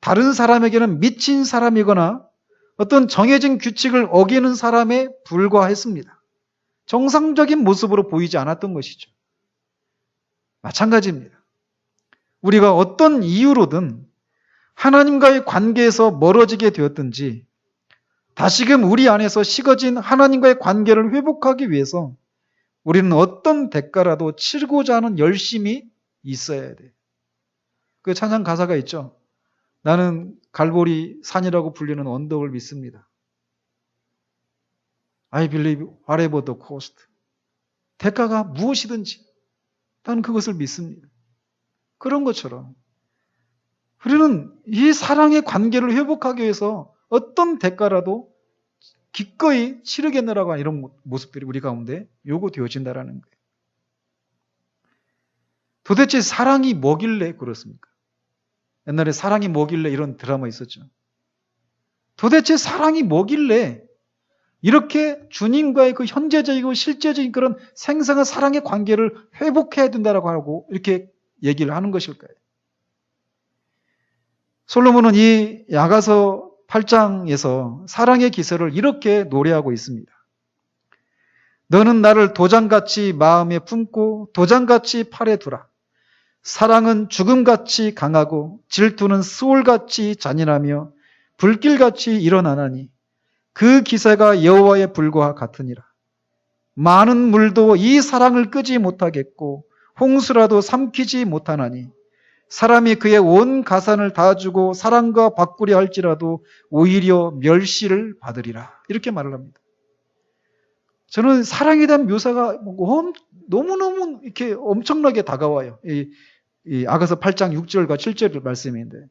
다른 사람에게는 미친 사람이거나 어떤 정해진 규칙을 어기는 사람에 불과했습니다. 정상적인 모습으로 보이지 않았던 것이죠. 마찬가지입니다. 우리가 어떤 이유로든 하나님과의 관계에서 멀어지게 되었든지 다시금 우리 안에서 식어진 하나님과의 관계를 회복하기 위해서 우리는 어떤 대가라도 치르고자 하는 열심이 있어야 돼요. 그 찬양 가사가 있죠. 나는 갈보리 산이라고 불리는 언덕을 믿습니다. I believe whatever the cost. 대가가 무엇이든지 나는 그것을 믿습니다. 그런 것처럼 우리는 이 사랑의 관계를 회복하기 위해서 어떤 대가라도 기꺼이 치르겠느라고 하는 이런 모습들이 우리 가운데 요구되어진다는 거예요. 도대체 사랑이 뭐길래 그렇습니까? 옛날에 사랑이 뭐길래 이런 드라마 있었죠. 도대체 사랑이 뭐길래 이렇게 주님과의 그 현재적이고 실제적인 그런 생생한 사랑의 관계를 회복해야 된다고 하고 이렇게 얘기를 하는 것일까요? 솔로몬은 이 야가서 8장에서 사랑의 기세를 이렇게 노래하고 있습니다. 너는 나를 도장같이 마음에 품고 도장같이 팔에 두라. 사랑은 죽음같이 강하고 질투는 수월같이 잔인하며 불길같이 일어나나니 그 기세가 여호와의 불과 같으니라. 많은 물도 이 사랑을 끄지 못하겠고 홍수라도 삼키지 못하나니 사람이 그의 온 가산을 다 주고 사랑과 바꾸려 할지라도 오히려 멸시를 받으리라. 이렇게 말을 합니다. 저는 사랑에 대한 묘사가 너무너무 이렇게 엄청나게 다가와요. 이 아가서 8장 6절과 7절 말씀인데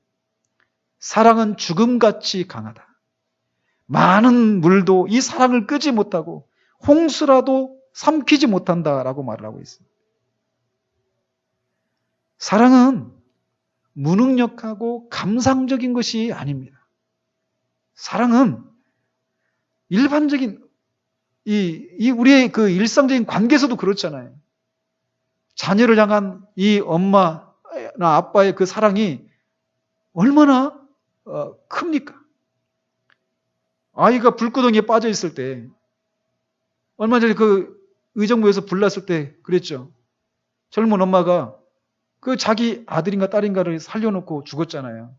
사랑은 죽음같이 강하다. 많은 물도 이 사랑을 끄지 못하고 홍수라도 삼키지 못한다라고 말을 하고 있습니다. 사랑은 무능력하고 감상적인 것이 아닙니다. 사랑은 일반적인 우리의 그 일상적인 관계에서도 그렇잖아요. 자녀를 향한 이 엄마나 아빠의 그 사랑이 얼마나 큽니까? 아이가 불구덩이에 빠져 있을 때 얼마 전에 그 의정부에서 불 났을 때 그랬죠. 젊은 엄마가 그 자기 아들인가 딸인가를 살려놓고 죽었잖아요.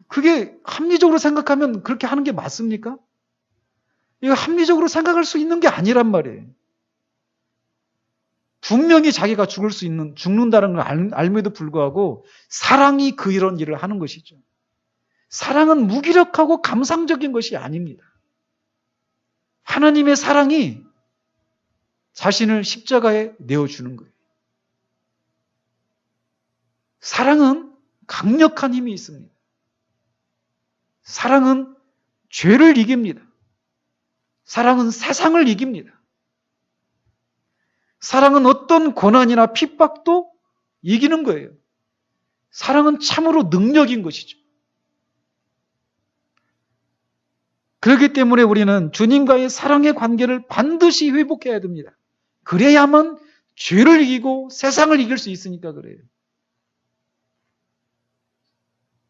그게 합리적으로 생각하면 그렇게 하는 게 맞습니까? 이거 합리적으로 생각할 수 있는 게 아니란 말이에요. 분명히 자기가 죽는다는 걸 알면도 불구하고 사랑이 이런 일을 하는 것이죠. 사랑은 무기력하고 감상적인 것이 아닙니다. 하나님의 사랑이 자신을 십자가에 내어주는 거예요. 사랑은 강력한 힘이 있습니다. 사랑은 죄를 이깁니다. 사랑은 세상을 이깁니다. 사랑은 어떤 고난이나 핍박도 이기는 거예요. 사랑은 참으로 능력인 것이죠. 그렇기 때문에 우리는 주님과의 사랑의 관계를 반드시 회복해야 됩니다. 그래야만 죄를 이기고 세상을 이길 수 있으니까 그래요.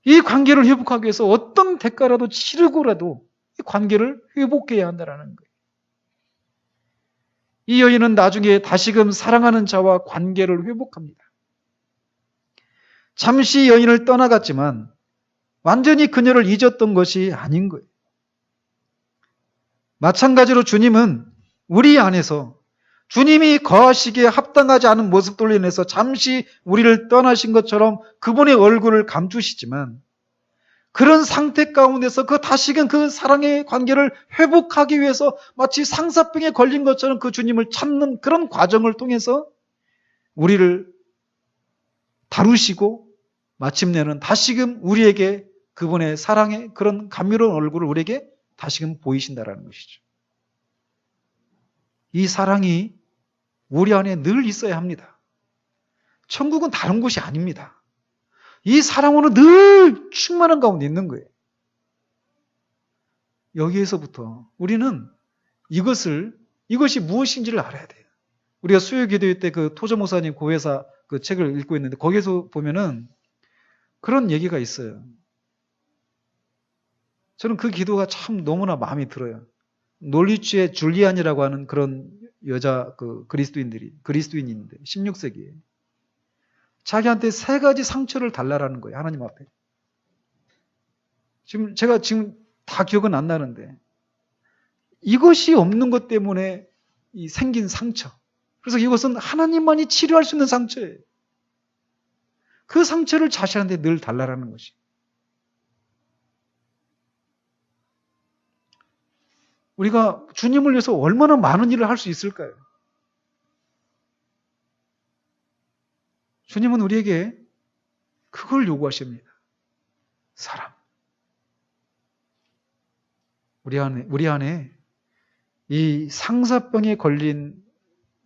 이 관계를 회복하기 위해서 어떤 대가라도 치르고라도 이 관계를 회복해야 한다는 거예요. 이 여인은 나중에 다시금 사랑하는 자와 관계를 회복합니다. 잠시 여인을 떠나갔지만 완전히 그녀를 잊었던 것이 아닌 거예요. 마찬가지로 주님은 우리 안에서 주님이 거하시기에 합당하지 않은 모습들로 인해서 잠시 우리를 떠나신 것처럼 그분의 얼굴을 감추시지만 그런 상태 가운데서 다시금 그 사랑의 관계를 회복하기 위해서 마치 상사병에 걸린 것처럼 그 주님을 찾는 그런 과정을 통해서 우리를 다루시고 마침내는 다시금 우리에게 그분의 사랑의 그런 감미로운 얼굴을 우리에게 다시금 보이신다라는 것이죠. 이 사랑이 우리 안에 늘 있어야 합니다. 천국은 다른 곳이 아닙니다. 이 사랑으로 늘 충만한 가운데 있는 거예요. 여기에서부터 우리는 이것이 무엇인지를 알아야 돼요. 우리가 수요 기도회 때 그 토저 목사님 고회사 그 책을 읽고 있는데 거기에서 보면은 그런 얘기가 있어요. 저는 그 기도가 참 너무나 마음에 들어요. 놀리치의 줄리안이라고 하는 그런 여자 그리스도인이 있는데 16세기에 자기한테 3가지 상처를 달라라는 거예요. 하나님 앞에. 제가 다 기억은 안 나는데 이것이 없는 것 때문에 생긴 상처. 그래서 이것은 하나님만이 치료할 수 있는 상처예요. 그 상처를 자신한테 늘 달라라는 것이. 우리가 주님을 위해서 얼마나 많은 일을 할 수 있을까요? 주님은 우리에게 그걸 요구하십니다. 사랑. 우리 안에 이 상사병에 걸린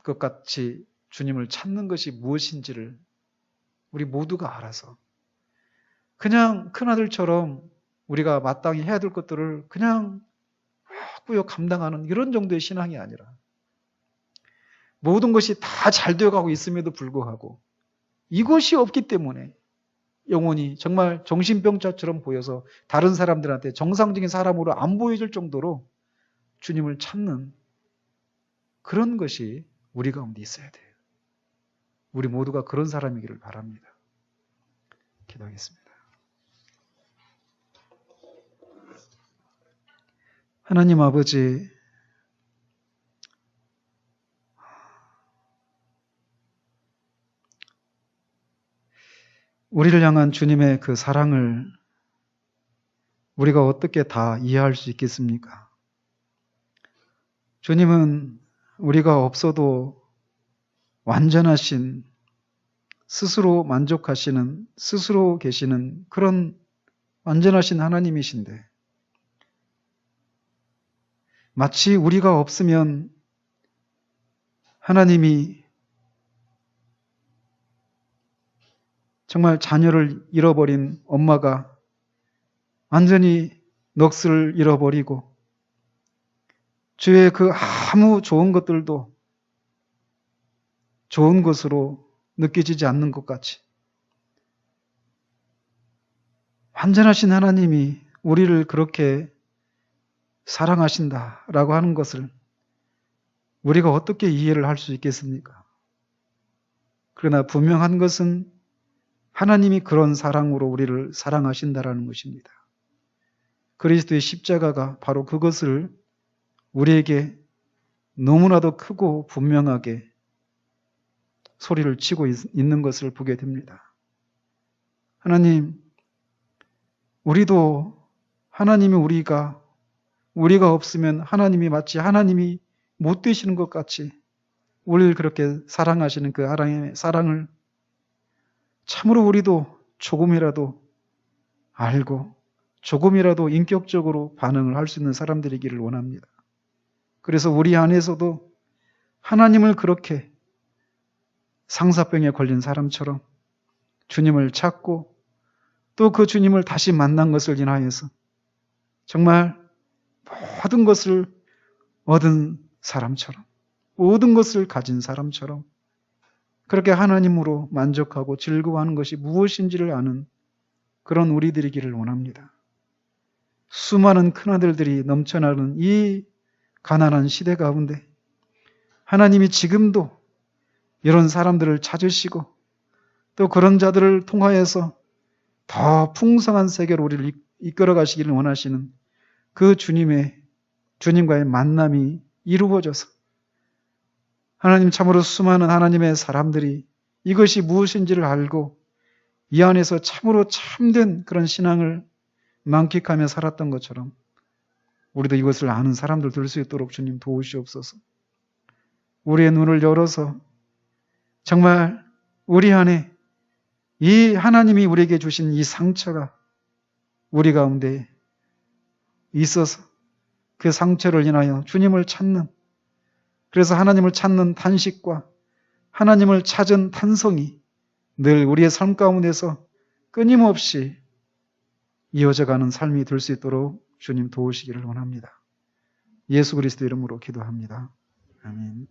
것 같이 주님을 찾는 것이 무엇인지를 우리 모두가 알아서 그냥 큰아들처럼 우리가 마땅히 해야 될 것들을 그냥 꾸역 감당하는 이런 정도의 신앙이 아니라 모든 것이 다 잘 되어가고 있음에도 불구하고 이것이 없기 때문에 영혼이 정말 정신병자처럼 보여서 다른 사람들한테 정상적인 사람으로 안 보여질 정도로 주님을 찾는 그런 것이 우리 가운데 있어야 돼요. 우리 모두가 그런 사람이기를 바랍니다. 기도하겠습니다. 하나님 아버지, 우리를 향한 주님의 그 사랑을 우리가 어떻게 다 이해할 수 있겠습니까? 주님은 우리가 없어도 완전하신, 스스로 만족하시는, 스스로 계시는 그런 완전하신 하나님이신데 마치 우리가 없으면 하나님이 정말 자녀를 잃어버린 엄마가 완전히 넋을 잃어버리고 주의 그 아무 좋은 것들도 좋은 것으로 느껴지지 않는 것 같이 완전하신 하나님이 우리를 그렇게 사랑하신다라고 하는 것을 우리가 어떻게 이해를 할 수 있겠습니까? 그러나 분명한 것은 하나님이 그런 사랑으로 우리를 사랑하신다라는 것입니다. 그리스도의 십자가가 바로 그것을 우리에게 너무나도 크고 분명하게 소리를 치고 있는 것을 보게 됩니다. 하나님, 우리도 하나님이 우리가 없으면 하나님이 마치 하나님이 못 되시는 것 같이 우리를 그렇게 사랑하시는 그 하나님의 사랑을 참으로 우리도 조금이라도 알고 조금이라도 인격적으로 반응을 할 수 있는 사람들이기를 원합니다. 그래서 우리 안에서도 하나님을 그렇게 상사병에 걸린 사람처럼 주님을 찾고 또 그 주님을 다시 만난 것을 인하여서 정말 모든 것을 얻은 사람처럼 모든 것을 가진 사람처럼 그렇게 하나님으로 만족하고 즐거워하는 것이 무엇인지를 아는 그런 우리들이기를 원합니다. 수많은 큰아들들이 넘쳐나는 이 가난한 시대 가운데 하나님이 지금도 이런 사람들을 찾으시고 또 그런 자들을 통하여서 더 풍성한 세계로 우리를 이끌어 가시기를 원하시는 그 주님과의 만남이 이루어져서 하나님 참으로 수많은 하나님의 사람들이 이것이 무엇인지를 알고 이 안에서 참으로 참된 그런 신앙을 만끽하며 살았던 것처럼 우리도 이것을 아는 사람들 될 수 있도록 주님 도우시옵소서. 우리의 눈을 열어서 정말 우리 안에 이 하나님이 우리에게 주신 이 상처가 우리 가운데 있어서 그 상처를 인하여 주님을 찾는 그래서 하나님을 찾는 탄식과 하나님을 찾은 탄성이 늘 우리의 삶 가운데서 끊임없이 이어져가는 삶이 될 수 있도록 주님 도우시기를 원합니다. 예수 그리스도 이름으로 기도합니다. 아멘.